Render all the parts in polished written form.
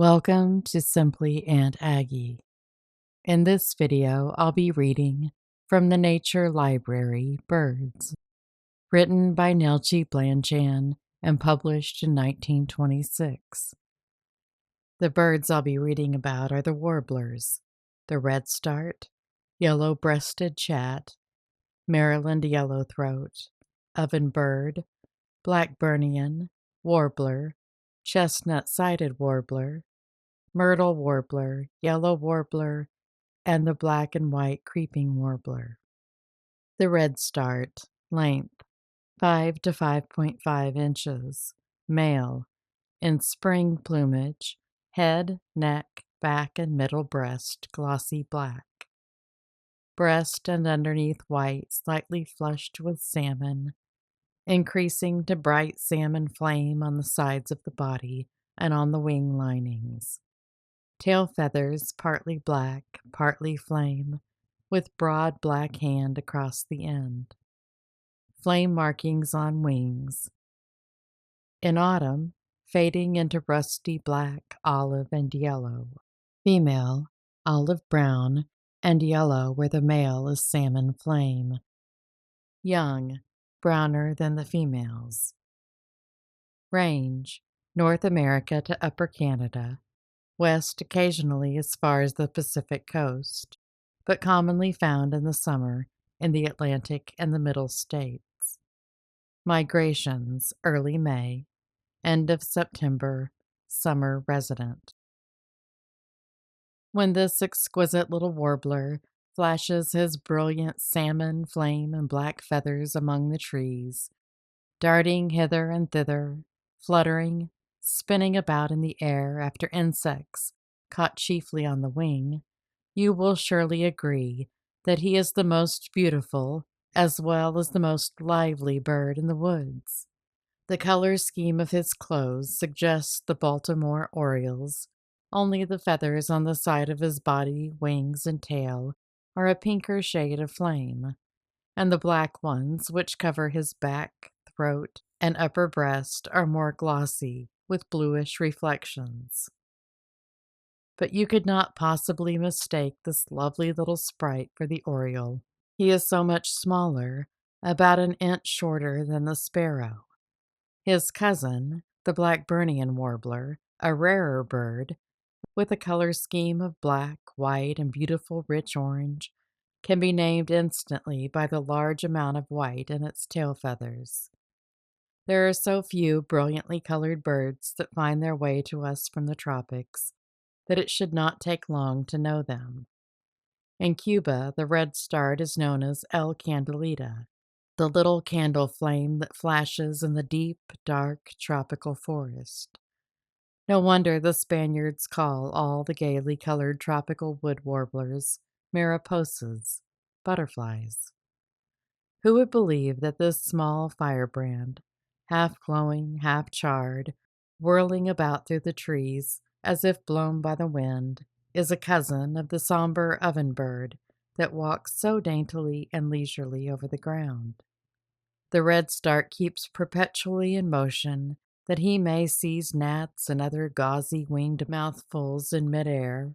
Welcome to Simply Aunt Aggie. In this video, I'll be reading from the Nature Library Birds, written by Nelchi Blanchan and published in 1926. The birds I'll be reading about are the warblers, the redstart, yellow-breasted chat, Maryland yellowthroat, ovenbird, blackburnian, warbler, chestnut-sided warbler, myrtle warbler, yellow warbler, and the black and white creeping warbler. The redstart, length 5 to 5.5 inches, male, in spring plumage, head, neck, back, and middle breast glossy black. Breast and underneath white, slightly flushed with salmon, increasing to bright salmon flame on the sides of the body and on the wing linings. Tail feathers partly black, partly flame, with broad black hand across the end. Flame markings on wings. In autumn, fading into rusty black, olive, and yellow. Female, olive brown, and yellow where the male is salmon flame. Young, browner than the females. Range, North America to Upper Canada, west occasionally as far as the Pacific coast, but commonly found in the summer in the Atlantic and the Middle States. Migrations, early May, end of September, summer resident. When this exquisite little warbler flashes his brilliant salmon, flame, and black feathers among the trees, darting hither and thither, fluttering, spinning about in the air after insects caught chiefly on the wing, you will surely agree that he is the most beautiful as well as the most lively bird in the woods. The color scheme of his clothes suggests the Baltimore Orioles, only the feathers on the side of his body, wings, and tail are a pinker shade of flame, and the black ones which cover his back, throat, and upper breast are more glossy, with bluish reflections. But you could not possibly mistake this lovely little sprite for the oriole. He is so much smaller, about an inch shorter than the sparrow. His cousin, the Blackburnian warbler, a rarer bird, with a color scheme of black, white, and beautiful rich orange, can be named instantly by the large amount of white in its tail feathers. There are so few brilliantly colored birds that find their way to us from the tropics that it should not take long to know them. In Cuba, the redstart is known as El Candelita, the little candle flame that flashes in the deep, dark, tropical forest. No wonder the Spaniards call all the gaily colored tropical wood warblers mariposas, butterflies. Who would believe that this small firebrand, half glowing, half charred, whirling about through the trees as if blown by the wind, is a cousin of the somber ovenbird that walks so daintily and leisurely over the ground? The redstart keeps perpetually in motion that he may seize gnats and other gauzy winged mouthfuls in midair,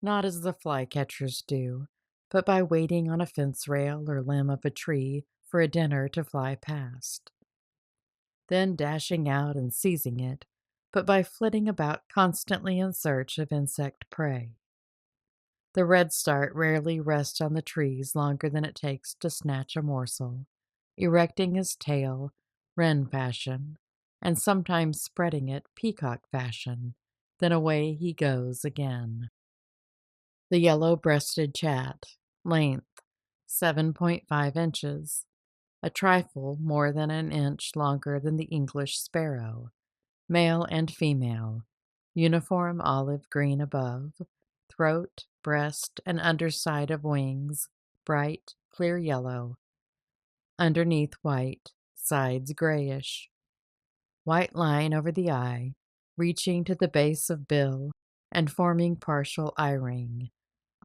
not as the flycatchers do, but by waiting on a fence rail or limb of a tree for a dinner to fly past. Then dashing out and seizing it, but by flitting about constantly in search of insect prey. The redstart rarely rests on the trees longer than it takes to snatch a morsel, erecting his tail, wren fashion, and sometimes spreading it peacock fashion, then away he goes again. The yellow-breasted chat, length 7.5 inches, a trifle more than an inch longer than the English sparrow, male and female, uniform olive green above, throat, breast, and underside of wings, bright, clear yellow, underneath white, sides grayish. White line over the eye, reaching to the base of bill and forming partial eye ring.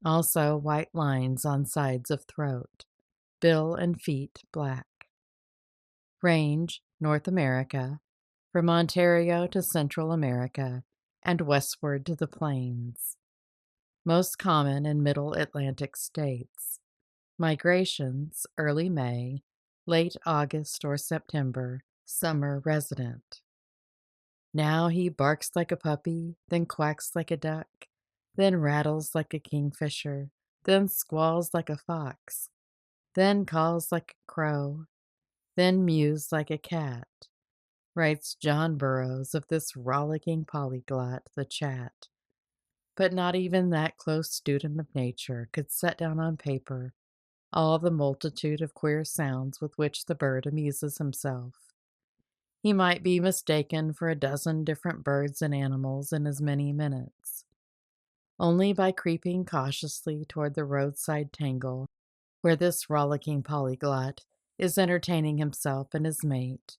Also white lines on sides of throat, bill and feet black. Range, North America, from Ontario to Central America and westward to the plains, most common in middle Atlantic states. Migrations early May, late August or September, summer resident. Now he barks like a puppy, then quacks like a duck, then rattles like a kingfisher, then squalls like a fox, then calls like a crow, then mews like a cat, writes John Burroughs of this rollicking polyglot, the chat. But not even that close student of nature could set down on paper all the multitude of queer sounds with which the bird amuses himself. He might be mistaken for a dozen different birds and animals in as many minutes. Only by creeping cautiously toward the roadside tangle, where this rollicking polyglot is entertaining himself and his mate,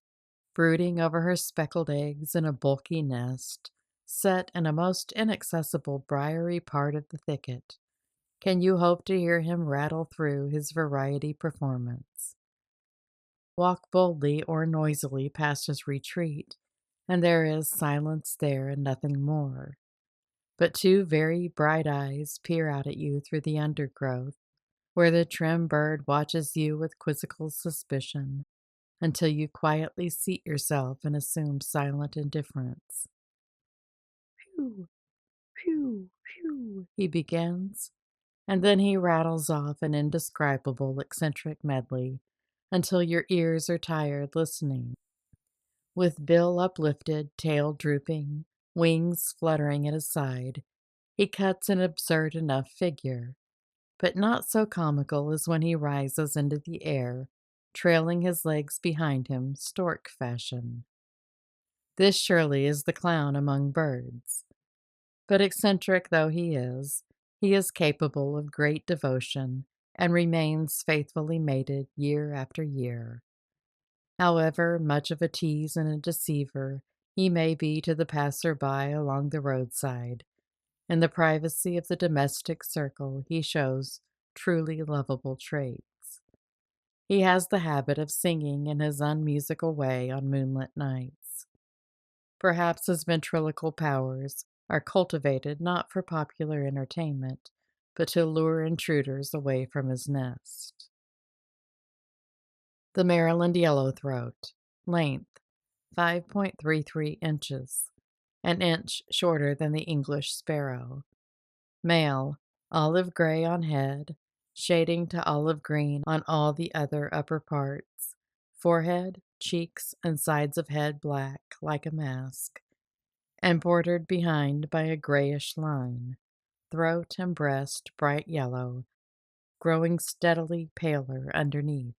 brooding over her speckled eggs in a bulky nest set in a most inaccessible briery part of the thicket, can you hope to hear him rattle through his variety performance. Walk boldly or noisily past his retreat, and there is silence there and nothing more. But two very bright eyes peer out at you through the undergrowth, where the trim bird watches you with quizzical suspicion until you quietly seat yourself and assume silent indifference. Phew, phew, phew, he begins, and then he rattles off an indescribable eccentric medley until your ears are tired listening. With bill uplifted, tail drooping, wings fluttering at his side, he cuts an absurd enough figure, but not so comical as when he rises into the air, trailing his legs behind him, stork fashion. This surely is the clown among birds. But eccentric though he is capable of great devotion and remains faithfully mated year after year. However much of a tease and a deceiver he may be to the passer-by along the roadside, in the privacy of the domestic circle he shows truly lovable traits. He has the habit of singing in his unmusical way on moonlit nights. Perhaps his ventriloquial powers are cultivated not for popular entertainment, but to lure intruders away from his nest. The Maryland yellowthroat. Length 5.33 inches, an inch shorter than the English sparrow. Male, olive gray on head, shading to olive green on all the other upper parts. Forehead, cheeks, and sides of head black, like a mask, and bordered behind by a grayish line. Throat and breast bright yellow, growing steadily paler underneath.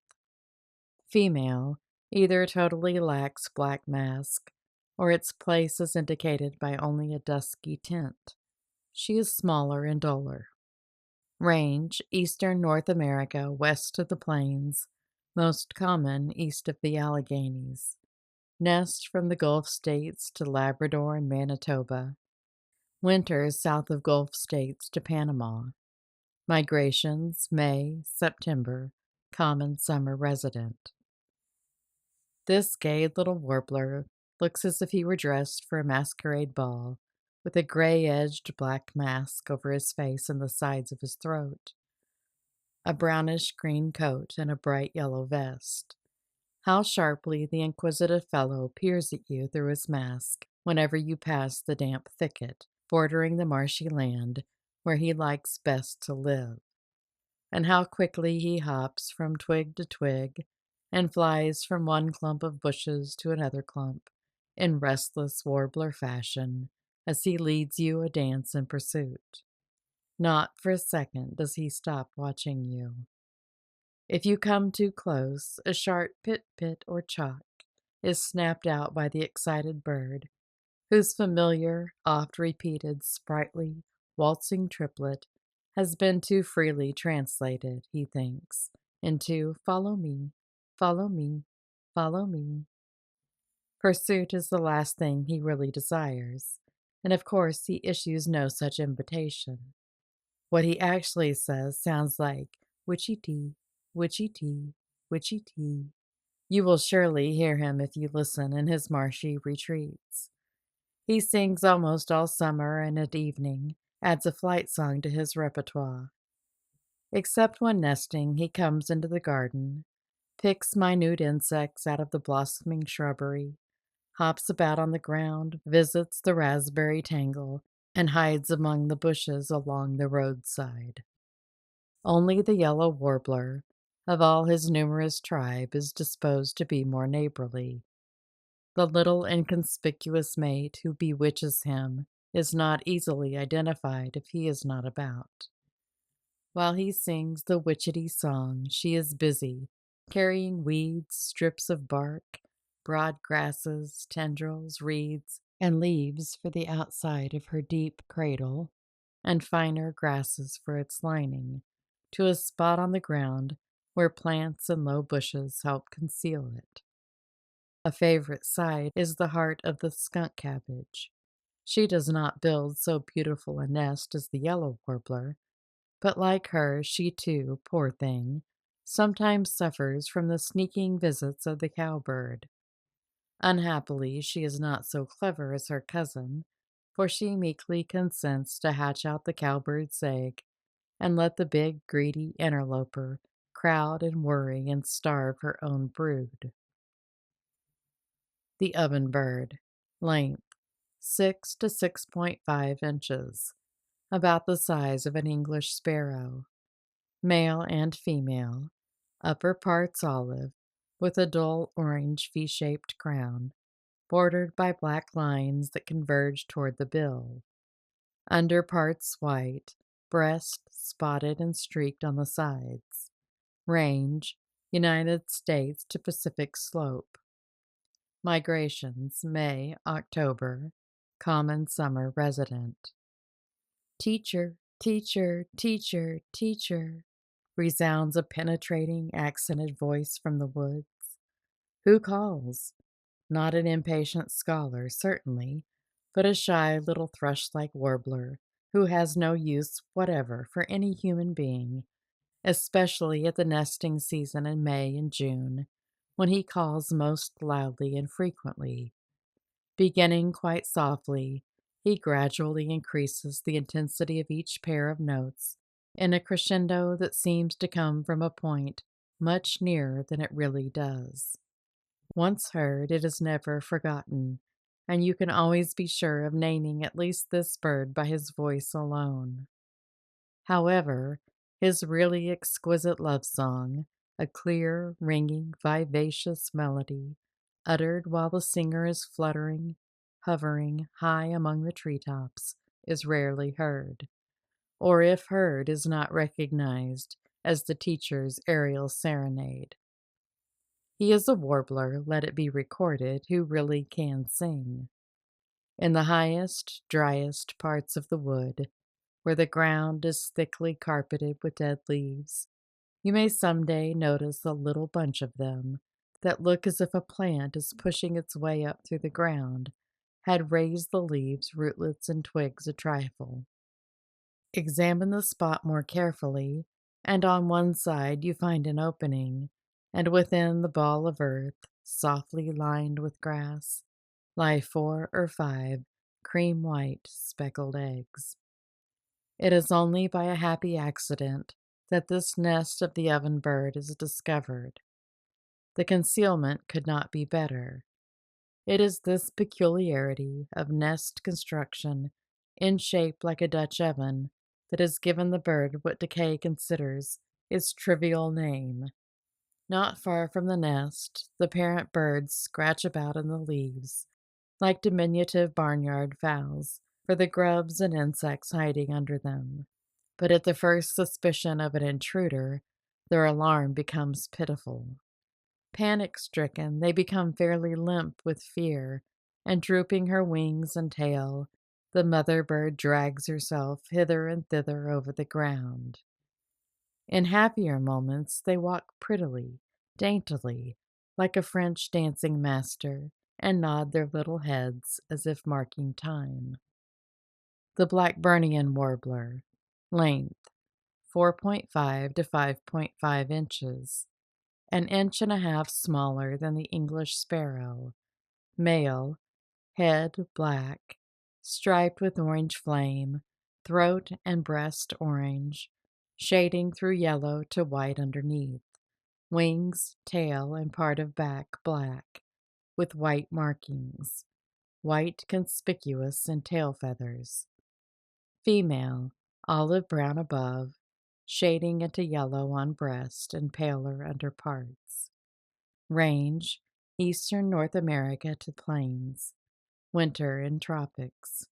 Female, either totally lacks black mask, or its place is indicated by only a dusky tint. She is smaller and duller. Range, eastern North America, west of the plains, most common east of the Alleghenies. Nest from the Gulf states to Labrador and Manitoba. Winters south of Gulf states to Panama. Migrations, May, September, common summer resident. This gay little warbler looks as if he were dressed for a masquerade ball, with a gray-edged black mask over his face and the sides of his throat, a brownish-green coat, and a bright yellow vest. How sharply the inquisitive fellow peers at you through his mask whenever you pass the damp thicket bordering the marshy land where he likes best to live, and how quickly he hops from twig to twig and flies from one clump of bushes to another clump in restless warbler fashion as he leads you a dance in pursuit. Not for a second does he stop watching you. If you come too close, a sharp pit-pit or chock is snapped out by the excited bird, whose familiar, oft-repeated, sprightly, waltzing triplet has been too freely translated, he thinks, into "follow me, follow me, follow me." Pursuit is the last thing he really desires, and of course he issues no such invitation. What he actually says sounds like witchy-tea, witchy-tea, witchy-tea. You will surely hear him if you listen in his marshy retreats. He sings almost all summer and at evening adds a flight song to his repertoire. Except when nesting, he comes into the garden, picks minute insects out of the blossoming shrubbery, hops about on the ground, visits the raspberry tangle, and hides among the bushes along the roadside. Only the yellow warbler, of all his numerous tribe, is disposed to be more neighborly. The little inconspicuous mate who bewitches him is not easily identified if he is not about. While he sings the witchetty song, she is busy, carrying weeds, strips of bark, broad grasses, tendrils, reeds, and leaves for the outside of her deep cradle, and finer grasses for its lining, to a spot on the ground where plants and low bushes help conceal it. A favorite site is the heart of the skunk cabbage. She does not build so beautiful a nest as the yellow warbler, but like her, she too, poor thing, sometimes suffers from the sneaking visits of the cowbird. Unhappily, she is not so clever as her cousin, for she meekly consents to hatch out the cowbird's egg and let the big, greedy interloper crowd and worry and starve her own brood. The oven bird. Length 6 to 6.5 inches, about the size of an English sparrow. Male and female. Upper parts olive, with a dull orange V-shaped crown, bordered by black lines that converge toward the bill. Under parts white, breast spotted and streaked on the sides. Range, United States to Pacific Slope. Migrations, May, October. Common summer resident. Teacher, teacher, teacher, teacher, resounds a penetrating, accented voice from the woods. Who calls? Not an impatient scholar, certainly, but a shy little thrush-like warbler who has no use whatever for any human being, especially at the nesting season in May and June, when he calls most loudly and frequently. Beginning quite softly, he gradually increases the intensity of each pair of notes in a crescendo that seems to come from a point much nearer than it really does. Once heard, it is never forgotten, and you can always be sure of naming at least this bird by his voice alone. However, his really exquisite love song, a clear, ringing, vivacious melody, uttered while the singer is fluttering, hovering high among the treetops, is rarely heard, or if heard, is not recognized as the teacher's aerial serenade. He is a warbler, let it be recorded, who really can sing. In the highest, driest parts of the wood, where the ground is thickly carpeted with dead leaves, you may someday notice a little bunch of them that look as if a plant is pushing its way up through the ground had raised the leaves, rootlets, and twigs a trifle. Examine the spot more carefully, and on one side you find an opening, and within the ball of earth, softly lined with grass, lie 4 or 5 cream-white speckled eggs. It is only by a happy accident that this nest of the oven bird is discovered. The concealment could not be better. It is this peculiarity of nest construction, in shape like a Dutch oven, that has given the bird what decay considers its trivial name. Not far from the nest, the parent birds scratch about in the leaves, like diminutive barnyard fowls, for the grubs and insects hiding under them. But at the first suspicion of an intruder, their alarm becomes pitiful. Panic-stricken, they become fairly limp with fear, and drooping her wings and tail, the mother bird drags herself hither and thither over the ground. In happier moments, they walk prettily, daintily, like a French dancing master, and nod their little heads as if marking time. The Blackburnian warbler. Length 4.5 to 5.5 inches, an inch and a half smaller than the English sparrow. Male, head black, striped with orange flame, throat and breast orange, shading through yellow to white underneath, wings, tail, and part of back black, with white markings, white conspicuous in tail feathers. Female, olive brown above, shading into yellow on breast and paler under parts. Range, eastern North America to plains, winter in tropics.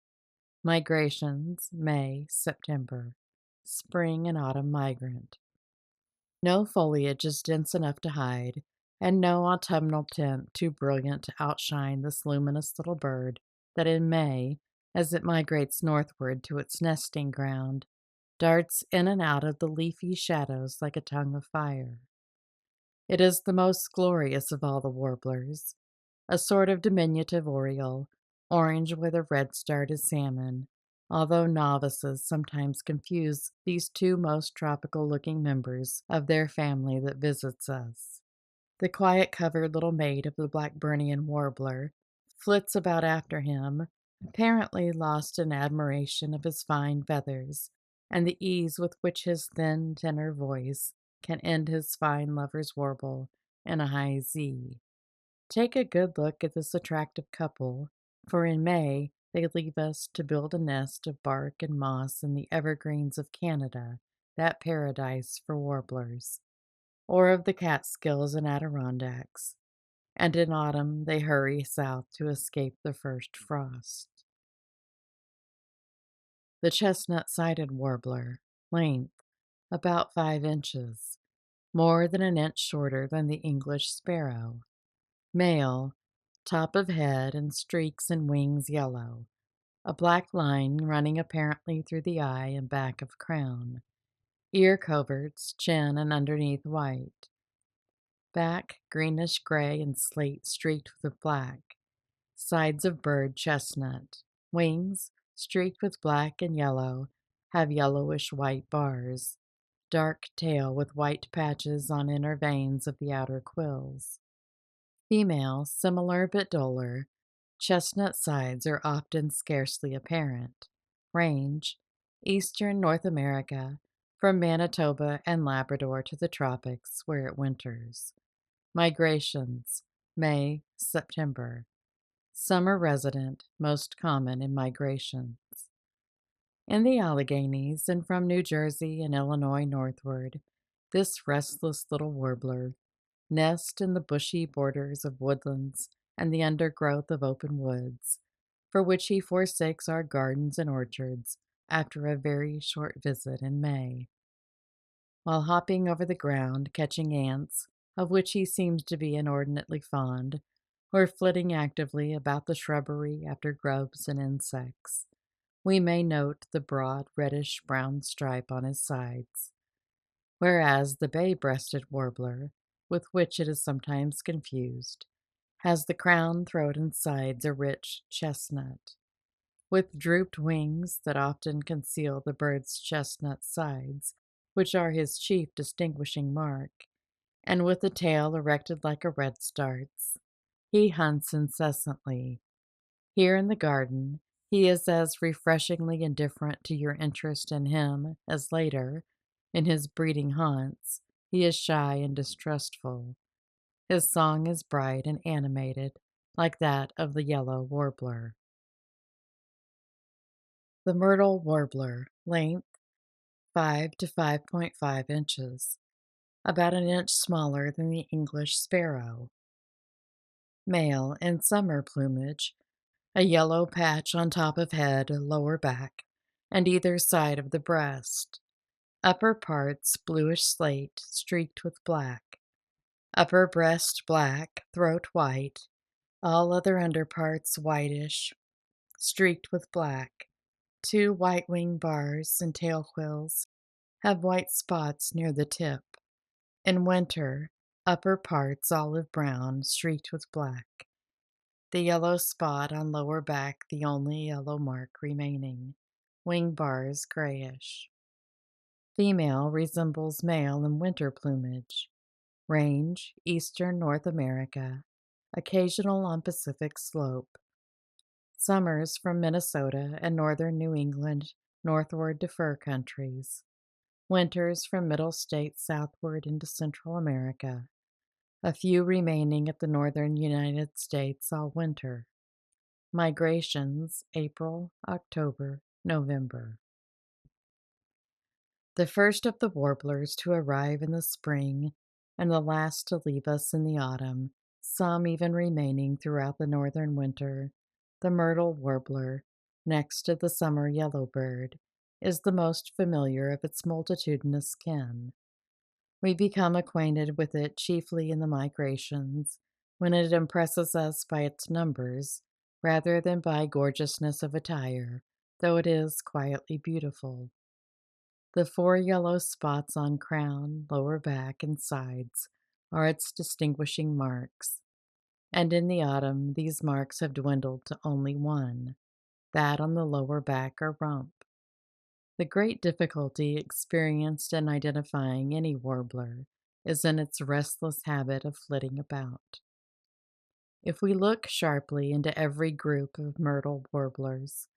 Migrations, May, September. Spring and autumn migrant. No foliage is dense enough to hide, and no autumnal tint too brilliant to outshine this luminous little bird that in May, as it migrates northward to its nesting ground, darts in and out of the leafy shadows like a tongue of fire. It is the most glorious of all the warblers, a sort of diminutive oriole, orange with a red starred salmon, although novices sometimes confuse these two most tropical looking members of their family that visits us. The quiet covered little mate of the Blackburnian warbler flits about after him, apparently lost in admiration of his fine feathers and the ease with which his thin tenor voice can end his fine lover's warble in a high Z. Take a good look at this attractive couple, for in May they leave us to build a nest of bark and moss in the evergreens of Canada, that paradise for warblers, or of the Catskills and Adirondacks, and in autumn they hurry south to escape the first frost. The chestnut-sided warbler, length about 5 inches, more than an inch shorter than the English sparrow. Male, top of head and streaks and wings yellow, a black line running apparently through the eye and back of crown, ear coverts, chin and underneath white, back greenish gray and slate streaked with black, sides of bird chestnut, wings streaked with black and yellow, have yellowish white bars, dark tail with white patches on inner veins of the outer quills. Female, similar but duller. Chestnut sides are often scarcely apparent. Range, eastern North America, from Manitoba and Labrador to the tropics where it winters. Migrations, May, September. Summer resident, most common in migrations. In the Alleghanies and from New Jersey and Illinois northward, this restless little warbler nest in the bushy borders of woodlands and the undergrowth of open woods, for which he forsakes our gardens and orchards after a very short visit in May. While hopping over the ground, catching ants, of which he seems to be inordinately fond, or flitting actively about the shrubbery after grubs and insects, we may note the broad reddish-brown stripe on his sides, whereas the bay-breasted warbler, with which it is sometimes confused, has the crown, throat, and sides a rich chestnut, with drooped wings that often conceal the bird's chestnut sides, which are his chief distinguishing mark, and with a tail erected like a redstart's. He hunts incessantly. Here in the garden, he is as refreshingly indifferent to your interest in him as later, in his breeding haunts, he is shy and distrustful. His song is bright and animated, like that of the yellow warbler. The myrtle warbler, length 5 to 5.5 inches, about an inch smaller than the English sparrow. Male in summer plumage, a yellow patch on top of head, lower back, and either side of the breast. Upper parts bluish slate, streaked with black. Upper breast black, throat white. All other underparts whitish, streaked with black. 2 white wing bars and tail quills have white spots near the tip. In winter, upper parts olive brown, streaked with black. The yellow spot on lower back the only yellow mark remaining. Wing bars grayish. Female resembles male in winter plumage. Range, eastern North America. Occasional on Pacific slope. summers from Minnesota and northern New England northward to fur countries, winters from middle states southward into Central America, a few remaining at the northern United States all winter. Migrations April, October, November. The first of the warblers to arrive in the spring, and the last to leave us in the autumn, some even remaining throughout the northern winter, the myrtle warbler, next to the summer yellowbird, is the most familiar of its multitudinous kin. We become acquainted with it chiefly in the migrations, when it impresses us by its numbers rather than by gorgeousness of attire, though it is quietly beautiful. The four yellow spots on crown, lower back, and sides are its distinguishing marks, and in the autumn these marks have dwindled to only one, that on the lower back or rump. The great difficulty experienced in identifying any warbler is in its restless habit of flitting about. If we look sharply into every group of myrtle warblers,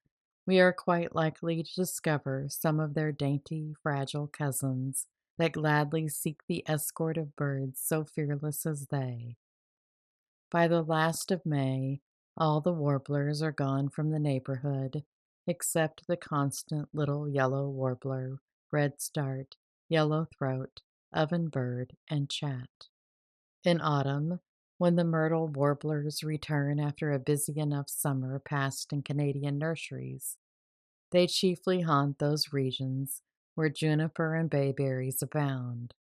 we are quite likely to discover some of their dainty, fragile cousins that gladly seek the escort of birds so fearless as they. By the last of May, all the warblers are gone from the neighborhood, except the constant little yellow warbler, redstart, yellowthroat, ovenbird, and chat. In autumn, when the myrtle warblers return after a busy enough summer passed in Canadian nurseries, they chiefly haunt those regions where juniper and bayberries abound.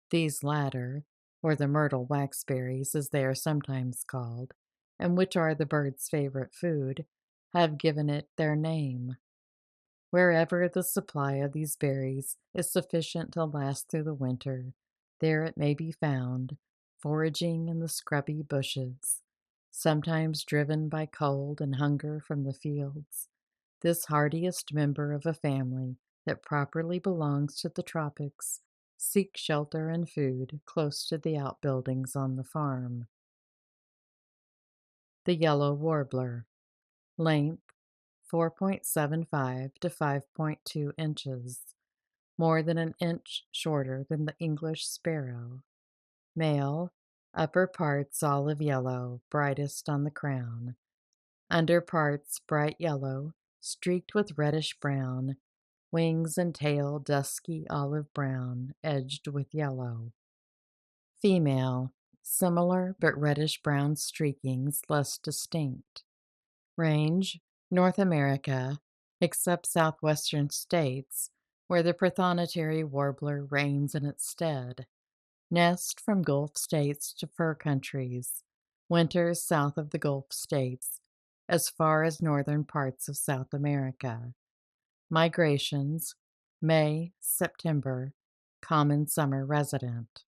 These latter, or the myrtle waxberries as they are sometimes called, and which are the bird's favorite food, have given it their name. Wherever the supply of these berries is sufficient to last through the winter, there it may be found, foraging in the scrubby bushes, sometimes driven by cold and hunger from the fields. This hardiest member of a family that properly belongs to the tropics seeks shelter and food close to the outbuildings on the farm. The yellow warbler. Length 4.75 to 5.2 inches, more than an inch shorter than the English sparrow. Male, upper parts olive yellow, brightest on the crown. Under parts bright yellow, streaked with reddish brown, wings and tail dusky olive brown, edged with yellow. Female, similar but reddish brown streakings less distinct. Range, North America, except southwestern states, where the prothonotary warbler reigns in its stead. Nest from Gulf states to fur countries, winters south of the Gulf states, as far as northern parts of South America. Migrations, May, September, common summer resident.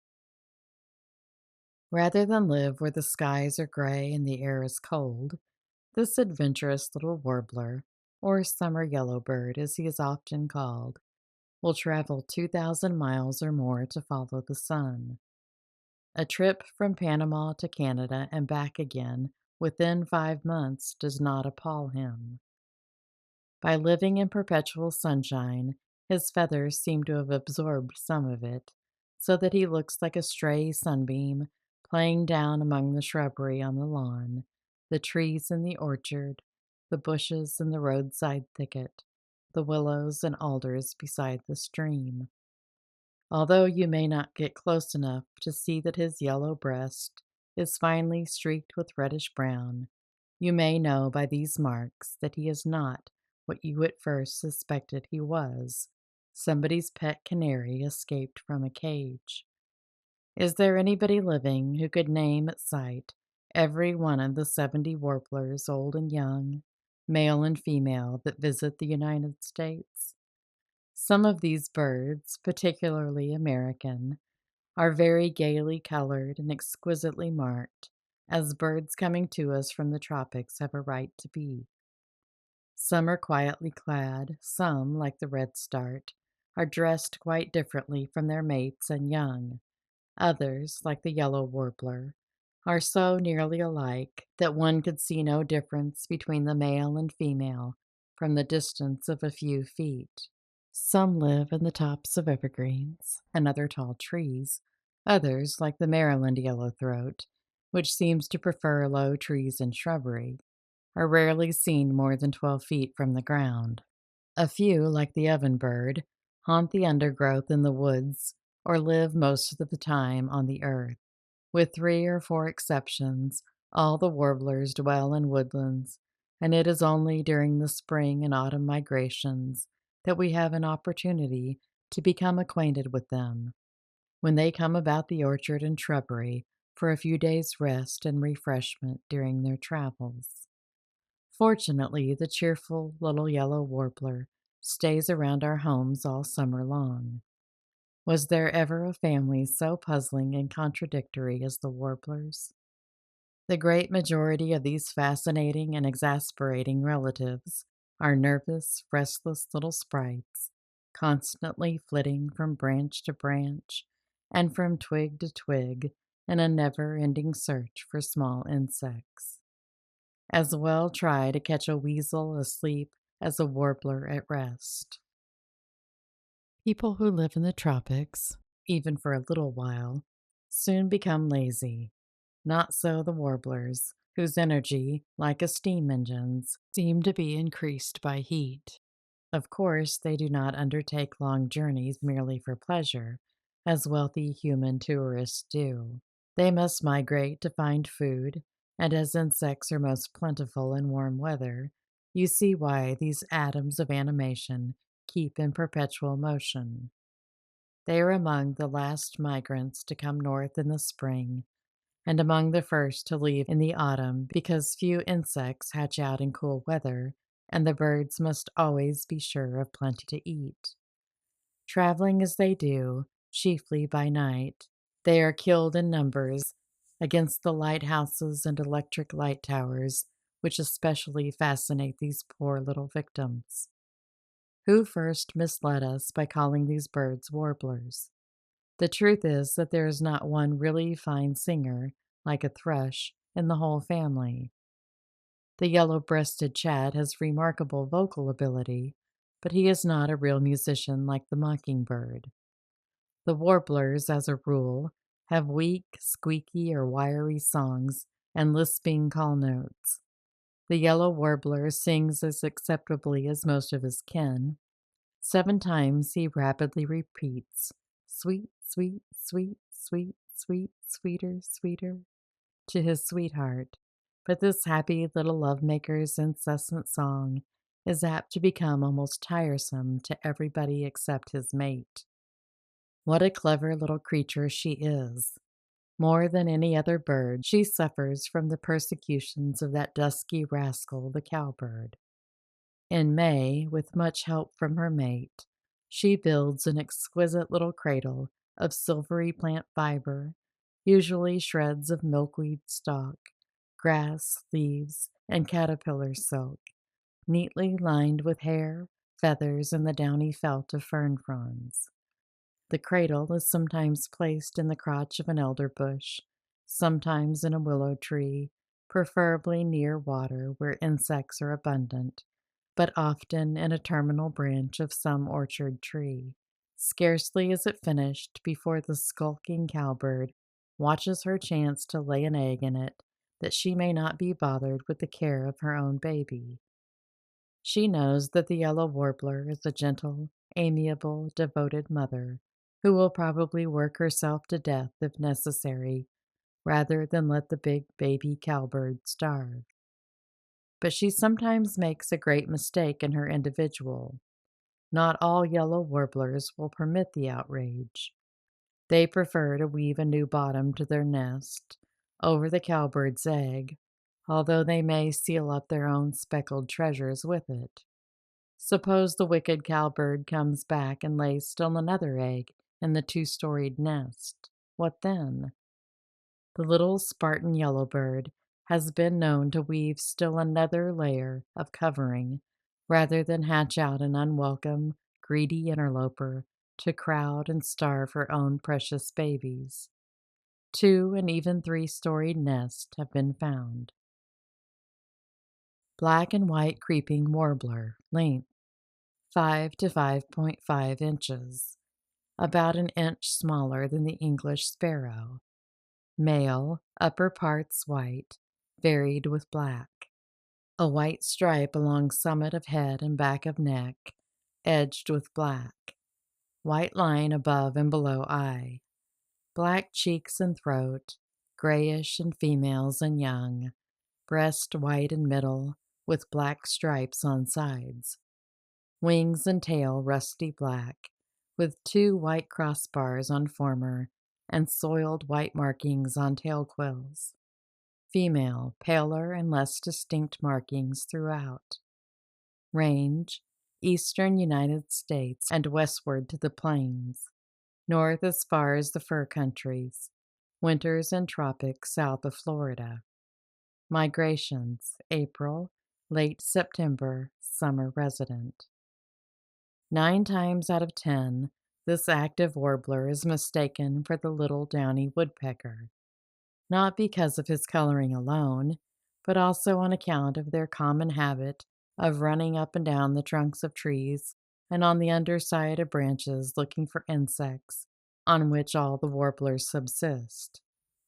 Rather than live where the skies are gray and the air is cold, this adventurous little warbler, or summer yellowbird as he is often called, will travel 2,000 miles or more to follow the sun. A trip from Panama to Canada and back again within 5 months does not appall him. By living in perpetual sunshine, his feathers seem to have absorbed some of it, so that he looks like a stray sunbeam playing down among the shrubbery on the lawn, the trees in the orchard, the bushes in the roadside thicket, the willows and alders beside the stream. Although you may not get close enough to see that his yellow breast is finely streaked with reddish brown, you may know by these marks that he is not what you at first suspected he was, somebody's pet canary escaped from a cage. Is there anybody living who could name at sight every one of the 70 warblers, old and young, male and female, that visit the United States? Some of these birds, particularly American, are very gaily colored and exquisitely marked, as birds coming to us from the tropics have a right to be. Some are quietly clad, some, like the redstart, are dressed quite differently from their mates and young. Others, like the yellow warbler, are so nearly alike that one could see no difference between the male and female from the distance of a few feet. Some live in the tops of evergreens and other tall trees. Others, like the Maryland yellowthroat, which seems to prefer low trees and shrubbery, are rarely seen more than 12 feet from the ground. A few, like the ovenbird, haunt the undergrowth in the woods or live most of the time on the earth. With 3 or 4 exceptions, all the warblers dwell in woodlands, and it is only during the spring and autumn migrations that we have an opportunity to become acquainted with them, when they come about the orchard and shrubbery for a few days' rest and refreshment during their travels. Fortunately, the cheerful little yellow warbler stays around our homes all summer long. Was there ever a family so puzzling and contradictory as the warblers? The great majority of these fascinating and exasperating relatives are nervous, restless little sprites, constantly flitting from branch to branch and from twig to twig in a never ending search for small insects. As well try to catch a weasel asleep as a warbler at rest. People who live in the tropics, even for a little while, soon become lazy. Not so the warblers, whose energy, like a steam engine's, seem to be increased by heat. Of course, they do not undertake long journeys merely for pleasure, as wealthy human tourists do. They must migrate to find food, and as insects are most plentiful in warm weather, you see why these atoms of animation keep in perpetual motion. They are among the last migrants to come north in the spring, and among the first to leave in the autumn because few insects hatch out in cool weather, and the birds must always be sure of plenty to eat. Traveling as they do, chiefly by night, they are killed in numbers against the lighthouses and electric light towers, which especially fascinate these poor little victims. Who first misled us by calling these birds warblers? The truth is that there is not one really fine singer, like a thrush, in the whole family. The yellow breasted chat has remarkable vocal ability, but he is not a real musician like the mockingbird. The warblers, as a rule, have weak, squeaky, or wiry songs and lisping call notes. The yellow warbler sings as acceptably as most of his kin. 7 times he rapidly repeats, "Sweet, sweet, sweet, sweet, sweet, sweeter, sweeter," to his sweetheart. But this happy little lovemaker's incessant song is apt to become almost tiresome to everybody except his mate. What a clever little creature she is! More than any other bird, she suffers from the persecutions of that dusky rascal, the cowbird. In May, with much help from her mate, she builds an exquisite little cradle of silvery plant fiber, usually shreds of milkweed stalk, grass, leaves, and caterpillar silk, neatly lined with hair, feathers, and the downy felt of fern fronds. The cradle is sometimes placed in the crotch of an elder bush, sometimes in a willow tree, preferably near water where insects are abundant, but often in a terminal branch of some orchard tree. Scarcely is it finished before the skulking cowbird watches her chance to lay an egg in it, that she may not be bothered with the care of her own baby. She knows that the yellow warbler is a gentle, amiable, devoted mother, who will probably work herself to death if necessary, rather than let the big baby cowbird starve. But she sometimes makes a great mistake in her individual. Not all yellow warblers will permit the outrage. They prefer to weave a new bottom to their nest over the cowbird's egg, although they may seal up their own speckled treasures with it. Suppose the wicked cowbird comes back and lays still another egg in the 2-storied nest. What then? The little Spartan yellowbird has been known to weave still another layer of covering rather than hatch out an unwelcome, greedy interloper to crowd and starve her own precious babies. 2 and even 3-storied nests have been found. Black and white creeping warbler, length 5 to 5.5 inches, about an inch smaller than the English sparrow. Male, upper parts white, varied with black. A white stripe along summit of head and back of neck, edged with black. White line above and below eye. Black cheeks and throat, grayish in females and young. Breast white in middle, with black stripes on sides. Wings and tail rusty black, with 2 white crossbars on former and soiled white markings on tail quills. Female, paler and less distinct markings throughout. Range, eastern United States and westward to the plains. North as far as the fur countries. Winters and tropics south of Florida. Migrations, April, late September, summer resident. 9 times out of 10, this active warbler is mistaken for the little downy woodpecker, not because of his coloring alone, but also on account of their common habit of running up and down the trunks of trees and on the underside of branches looking for insects, on which all the warblers subsist.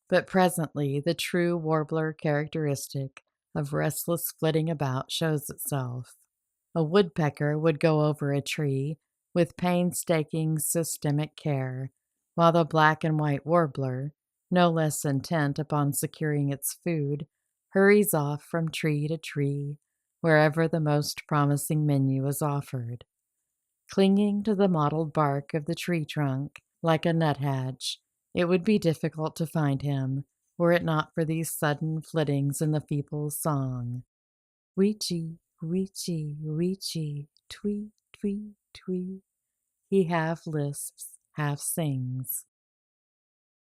But presently the true warbler characteristic of restless flitting about shows itself. A woodpecker would go over a tree with painstaking systemic care, while the black and white warbler, no less intent upon securing its food, hurries off from tree to tree, wherever the most promising menu is offered. Clinging to the mottled bark of the tree trunk like a nuthatch, it would be difficult to find him, were it not for these sudden flittings in the feeble song. Weechee, weechee, weechee, twee, twee, twee. He half lisps, half sings.